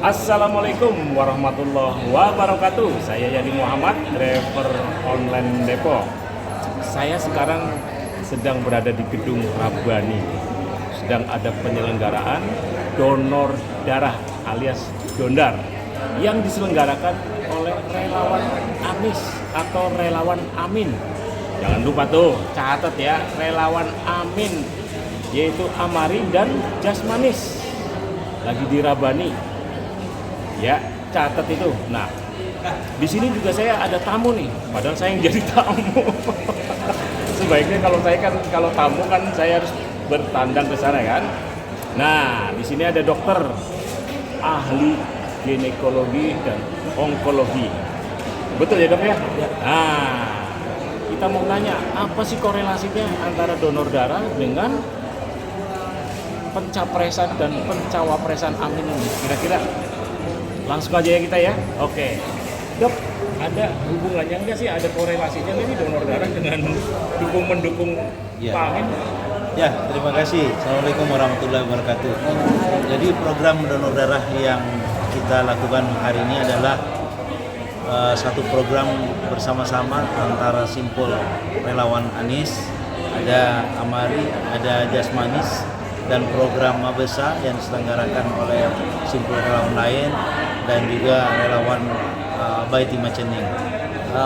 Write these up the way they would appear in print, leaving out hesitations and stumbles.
Assalamualaikum warahmatullahi wabarakatuh. Saya Yadi Muhammad, driver online Depok. Saya sekarang sedang berada di gedung Rabani. Sedang ada penyelenggaraan donor darah alias dondar yang diselenggarakan oleh relawan Anies atau relawan Amin. Jangan lupa tuh, catat ya, relawan Amin, yaitu Amari dan Jasmanis. Lagi di Rabani. Ya, catat itu. Nah, di sini juga saya ada tamu nih. Padahal saya yang jadi tamu. Sebaiknya kalau tamu kan saya harus bertandang ke sana kan. Nah, di sini ada dokter ahli ginekologi dan onkologi. Betul ya dok ya? Ya. Nah, kita mau nanya apa sih korelasinya antara donor darah dengan pencapresan dan pencawapresan Amin ini? Kira-kira langsung aja ya kita ya. Oke. Dok, ada hubungannya enggak sih? Ada korelasinya ini donor darah dengan mendukung ya. Pak Amin? Ya, terima kasih. Assalamualaikum warahmatullahi wabarakatuh. Jadi program donor darah yang kita lakukan hari ini adalah satu program bersama-sama antara simpul relawan Anies, ada Amari, ada Jasmanis, dan program Mabesa yang diselenggarakan oleh simpul relawan lain dan juga relawan Baiti Macening.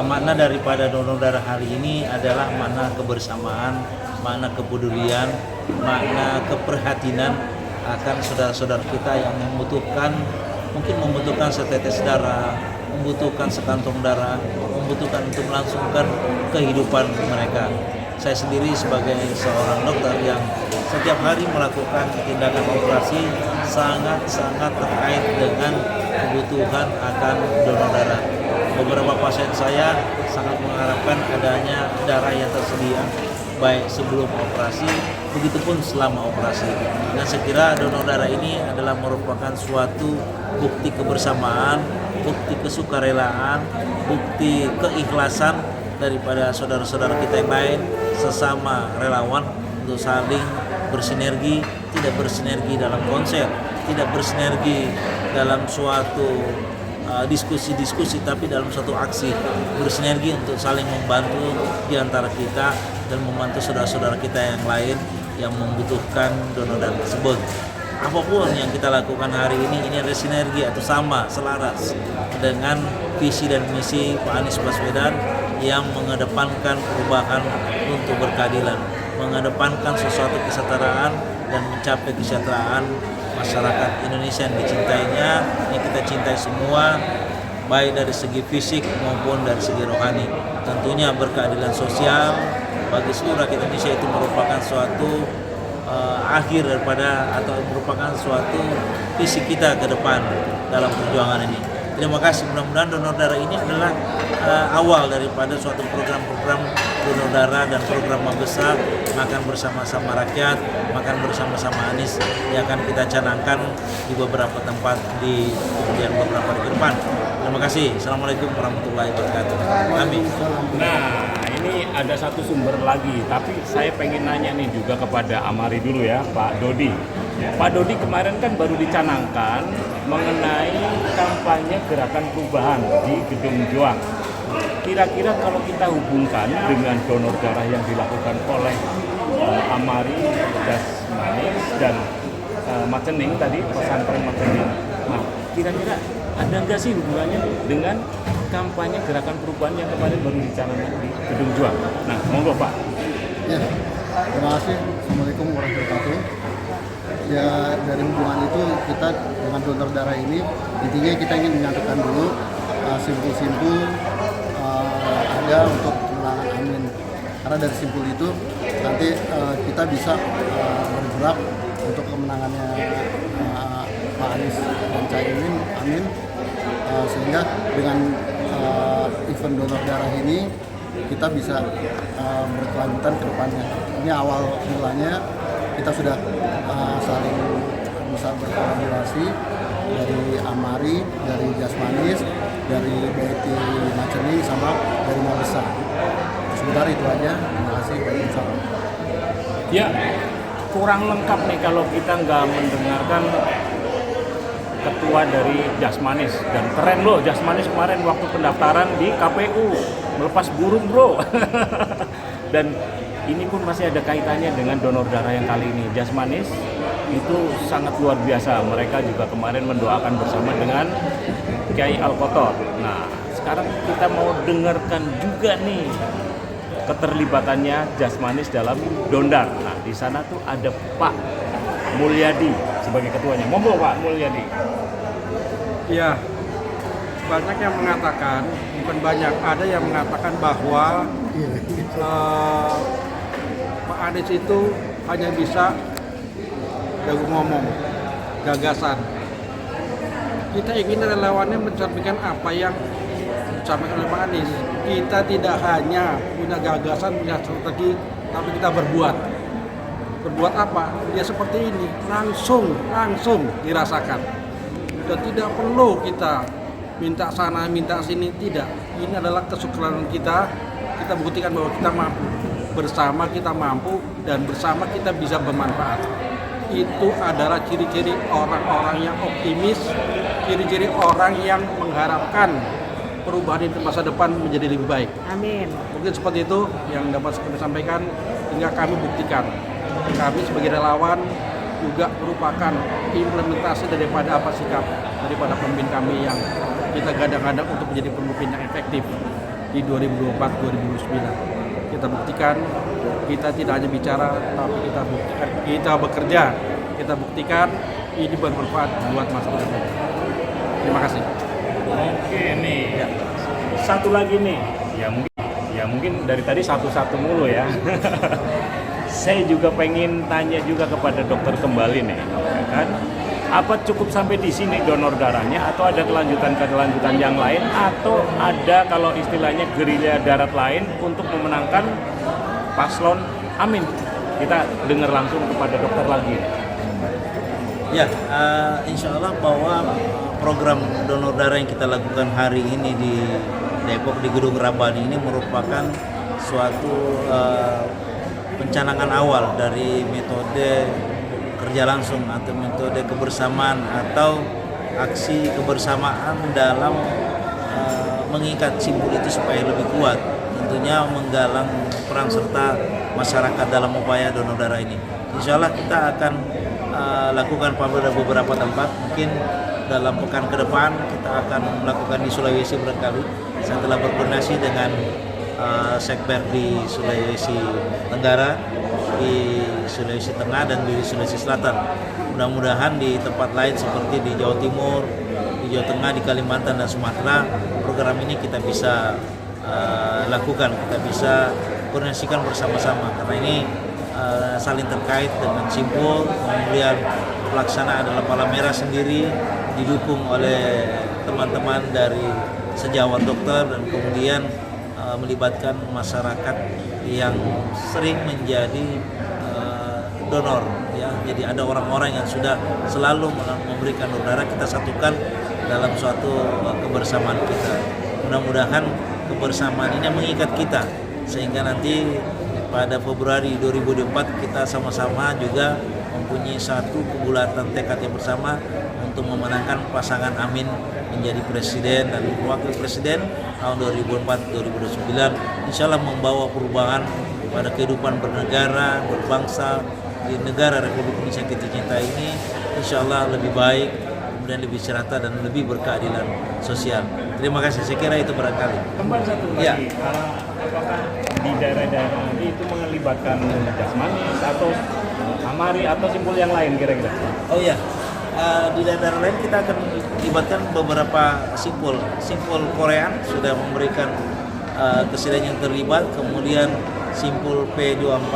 Makna daripada donor darah hari ini adalah makna kebersamaan, makna kepedulian, makna keprihatinan akan saudara-saudara kita yang mungkin membutuhkan setetes darah, membutuhkan sekantong darah, membutuhkan untuk melangsungkan kehidupan mereka. Saya sendiri sebagai seorang dokter yang setiap hari melakukan tindakan operasi sangat-sangat terkait dengan kebutuhan akan donor darah. Beberapa pasien saya sangat mengharapkan adanya darah yang tersedia baik sebelum operasi, begitupun selama operasi. Dan saya kira donor darah ini adalah merupakan suatu bukti kebersamaan, bukti kesukarelaan, bukti keikhlasan daripada saudara-saudara kita yang lain sesama relawan untuk saling bersinergi, tidak bersinergi dalam konsep, tidak bersinergi dalam suatu diskusi-diskusi, tapi dalam suatu aksi, bersinergi untuk saling membantu di antara kita dan membantu saudara-saudara kita yang lain yang membutuhkan donor darah tersebut. Apapun yang kita lakukan hari ini ada sinergi atau sama, selaras dengan visi dan misi Pak Anies Baswedan yang mengedepankan perubahan untuk berkeadilan, mengedepankan sesuatu kesetaraan dan mencapai kesejahteraan masyarakat Indonesia yang dicintainya, yang kita cintai semua, baik dari segi fisik maupun dari segi rohani. Tentunya berkeadilan sosial bagi seluruh rakyat Indonesia itu merupakan suatu akhir daripada atau merupakan suatu visi kita ke depan dalam perjuangan ini. Terima kasih, mudah-mudahan donor darah ini adalah awal daripada suatu program-program donor darah dan program Mabesa, makan bersama-sama rakyat, makan bersama-sama Anies yang akan kita canangkan di beberapa tempat di kemudian beberapa hari ke depan. Terima kasih. Assalamualaikum warahmatullahi wabarakatuh. Amin. Nah, ini ada satu sumber lagi, tapi saya pengen nanya nih juga kepada Amari dulu ya, Pak Dodi. Pak Dodi kemarin kan baru dicanangkan mengenai kampanye gerakan perubahan di Gedung Juang. Kira-kira kalau kita hubungkan dengan donor darah yang dilakukan oleh Amari, Jasmanis, dan Macening tadi, pesantren Macening. Nah, kira-kira ada nggak sih hubungannya dengan kampanye gerakan perubahan yang kemarin baru dicanangkan di Gedung Juang? Nah, monggo Pak. Ya, terima kasih. Assalamualaikum warahmatullahi wabarakatuh. Ya, dari hubungan itu kita dengan donor darah ini intinya kita ingin menyatukan dulu simpul-simpul ada untuk kemenangan Amin, karena dari simpul itu nanti kita bisa bergerak untuk kemenangannya Pak Anies dan Caimin Amin, sehingga dengan event donor darah ini kita bisa berkelanjutan ke depannya. Ini awal mulanya kita sudah saling bisa berkolaborasi dari Amari, dari Jasmanis, dari Baiti Macening, sama dari Mabesa. Sebentar itu aja. Terima kasih. Waalaikumsalam. Ya, kurang lengkap nih kalau kita nggak mendengarkan ketua dari Jasmanis, dan keren loh Jasmanis kemarin waktu pendaftaran di KPU melepas burung bro. Dan ini pun masih ada kaitannya dengan donor darah yang kali ini. Jasmanis itu sangat luar biasa. Mereka juga kemarin mendoakan bersama dengan Kiai Al-Kotor. Nah, sekarang kita mau dengarkan juga nih keterlibatannya Jasmanis dalam Dondar. Nah, di sana tuh ada Pak Mulyadi sebagai ketuanya. Monggo Pak Mulyadi. Ya, banyak yang mengatakan, bukan banyak, ada yang mengatakan bahwa Pak Anies itu hanya bisa jago ngomong, gagasan. Kita ingin relawannya mencerminkan apa yang disampaikan oleh Pak Anies. Kita tidak hanya punya gagasan, punya strategi, tapi kita berbuat. Berbuat apa? Ya seperti ini, langsung dirasakan. Dan tidak perlu kita minta sana, minta sini, tidak. Ini adalah kesukaran kita. Kita buktikan bahwa kita mampu. Bersama kita mampu dan bersama kita bisa bermanfaat. Itu adalah ciri-ciri orang-orang yang optimis, ciri-ciri orang yang mengharapkan perubahan di masa depan menjadi lebih baik. Amin. Mungkin seperti itu yang dapat kami sampaikan, hingga kami buktikan. Kami sebagai relawan juga merupakan implementasi daripada apa sikap daripada pemimpin kami yang kita gadang-gadang untuk menjadi pemimpin yang efektif di 2024-2029. Kita buktikan, kita tidak hanya bicara, tapi kita buktikan, kita bekerja. Kita buktikan ini bermanfaat buat masa depan. Terima kasih. Oke nih, satu lagi nih, ya mungkin dari tadi satu-satu mulu ya. Saya juga pengen tanya juga kepada dokter kembali nih, ya kan? Apa cukup sampai di sini donor darahnya, atau ada kelanjutan yang lain, atau ada kalau istilahnya gerilya darat lain untuk memenangkan paslon Amin? Kita dengar langsung kepada dokter lagi. Ya, insya Allah bahwa program donor darah yang kita lakukan hari ini di Depok di Gedung Rabani ini merupakan suatu pencanangan awal dari metode kerja langsung atau metode kebersamaan atau aksi kebersamaan dalam mengikat simpul itu supaya lebih kuat. Tentunya menggalang peran serta masyarakat dalam upaya donor darah ini. Insya Allah kita akan lakukan pada beberapa tempat. Mungkin dalam pekan ke depan kita akan melakukan di Sulawesi barangkali. Saya telah berkoordinasi dengan Sekber di Sulawesi Tenggara, di Sulawesi Tengah, dan di Sulawesi Selatan. Mudah-mudahan di tempat lain seperti di Jawa Timur, di Jawa Tengah, di Kalimantan dan Sumatera, program ini kita bisa lakukan, kita bisa koordinasikan bersama-sama, karena ini saling terkait dengan simpul. Kemudian pelaksana adalah Palang Merah sendiri, didukung oleh teman-teman dari sejawat dokter, dan kemudian melibatkan masyarakat yang sering menjadi donor, ya. Jadi ada orang-orang yang sudah selalu memberikan donor darah, kita satukan dalam suatu kebersamaan kita. Mudah-mudahan kebersamaan ini mengikat kita, sehingga nanti pada Februari 2024 kita sama-sama juga mempunyai satu kebulatan tekad yang bersama untuk memenangkan pasangan Amin menjadi presiden dan wakil presiden tahun 2004-2029. Insya Allah membawa perubahan pada kehidupan bernegara, berbangsa di negara Republik Indonesia kita cinta ini. Insya Allah lebih baik, kemudian lebih serata dan lebih berkeadilan sosial. Terima kasih, saya kira itu barangkali. Kembali satu lagi, Ya. Apakah di daerah-daerah nanti itu melibatkan Jasmanis atau Amari atau simpul yang lain kira-kira? Oh iya, di daerah lain kita akan libatkan beberapa simpul Korea sudah memberikan kesediaan yang terlibat, kemudian simpul P24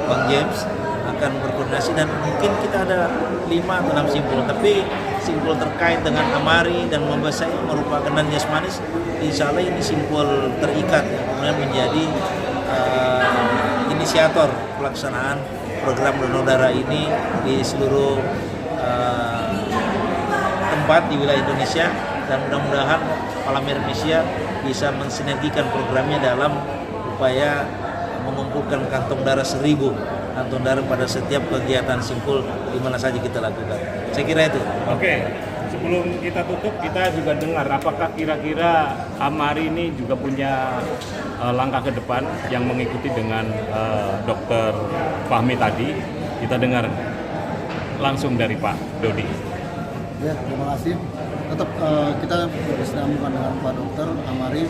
Bang James akan berkoordinasi, dan mungkin kita ada 5 atau 6 simpul, tapi simpul terkait dengan Amari dan Membesai merupakan dan Jasmanis, insya Allah ini simpul terikat yang kemudian menjadi inisiator pelaksanaan program donor darah ini di seluruh tempat di wilayah Indonesia, dan mudah-mudahan Palang Merah Indonesia bisa mensinergikan programnya dalam upaya mengumpulkan kantong darah 1000 kantong darah pada setiap kegiatan simpul di mana saja kita lakukan. Saya kira itu. Oke, sebelum kita tutup, kita juga dengar apakah kira-kira Amari ini juga punya langkah ke depan yang mengikuti dengan Dokter Fahmi tadi. Kita dengar langsung dari Pak Dodi. Ya, terima kasih. Tetap kita berkesinambungan dengan Pak Dokter Amari.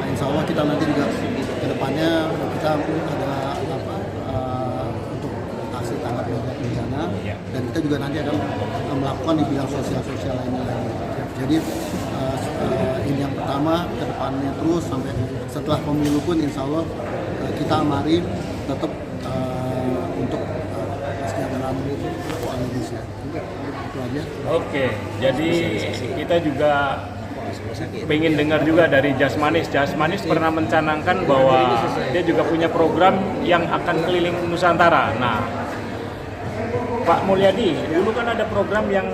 Insya Allah kita nanti juga ke depannya kita ada untuk aksi tanggap darurat bencana, dan kita juga nanti akan melakukan di bidang sosial lainnya lagi. Jadi ini yang pertama, ke depannya terus sampai setelah pemilu pun insya Allah kita Amari tetap untuk kesejahteraan Indonesia. Itu aja. Oke, jadi kita juga pengen dengar juga dari Jasmanis. Jasmanis pernah mencanangkan bahwa dia juga punya program yang akan keliling Nusantara. Nah, Pak Mulyadi, dulu kan ada program yang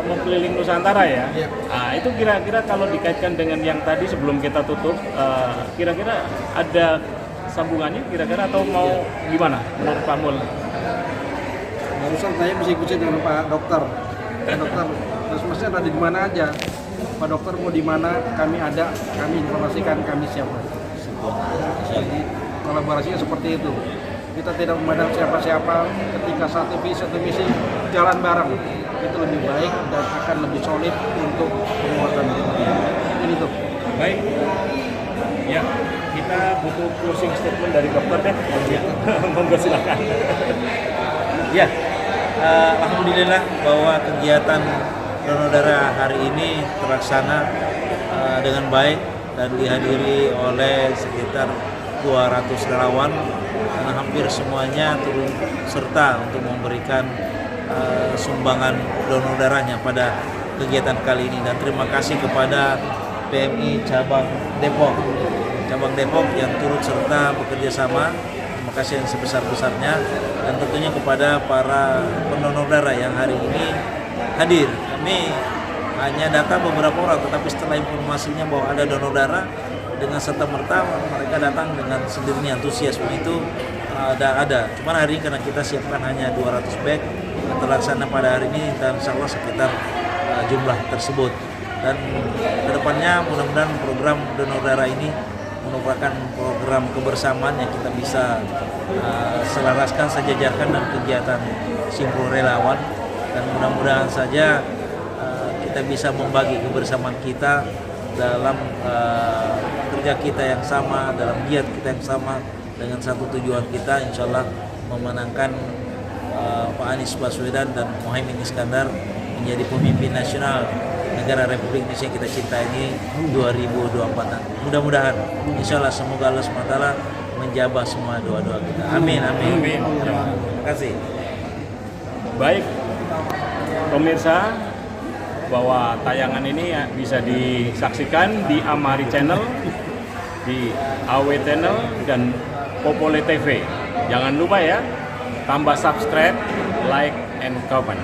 mengkeliling Nusantara ya. Nah, itu kira-kira kalau dikaitkan dengan yang tadi sebelum kita tutup, kira-kira ada sambungannya kira-kira atau mau gimana menurut Pak Mul? Barusan saya bisa ikuti dengan Pak Dokter. Pak Dokter, masnya ada di mana aja. Pak Dokter mau di mana, kami ada, kami informasikan, kami siap. Jadi kolaborasinya seperti itu. Kita tidak memandang siapa-siapa, ketika satu misi jalan bareng. Itu lebih baik dan akan lebih solid untuk penguatan kita. Ini tuh. Baik. Ya, kita butuh closing statement dari dokter deh. Monggo silakan. Ya, alhamdulillah bahwa kegiatan donor darah hari ini terlaksana dengan baik dan dihadiri oleh sekitar 200 relawan, karena hampir semuanya turut serta untuk memberikan sumbangan donor darahnya pada kegiatan kali ini. Dan terima kasih kepada PMI cabang Depok yang turut serta bekerja sama. Terima kasih yang sebesar-besarnya, dan tentunya kepada para pendonor darah yang hari ini hadir. Kami hanya data beberapa orang, tetapi setelah informasinya bahwa ada donor darah, dengan serta-merta mereka datang dengan sendirinya. Antusiasme itu ada. Cuman hari ini karena kita siapkan hanya 200 bag terlaksana pada hari ini, dan insya Allah sekitar jumlah tersebut. Dan kedepannya mudah-mudahan program donor darah ini merupakan program kebersamaan yang kita bisa selaraskan, sejajarkan dengan kegiatan simpul relawan, dan mudah-mudahan saja kita bisa membagi kebersamaan kita dalam kerja kita yang sama, dalam giat kita yang sama, dengan satu tujuan kita, insya Allah memenangkan Pak Anies Baswedan dan Muhaimin Iskandar menjadi pemimpin nasional negara Republik Indonesia yang kita cinta ini 2024. Mudah-mudahan, insya Allah, semoga Allah SWT menjabah semua doa-doa kita. Amin. Terima kasih. Baik, pemirsa, bahwa tayangan ini bisa disaksikan di Amari Channel, di AW Channel, dan Popole TV. Jangan lupa ya, tambah subscribe, like, and comment.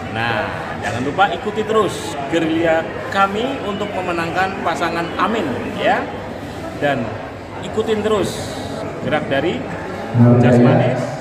Nah, jangan lupa ikuti terus gerilya kami untuk memenangkan pasangan Amin ya. Dan ikutin terus gerak dari Jasmanis,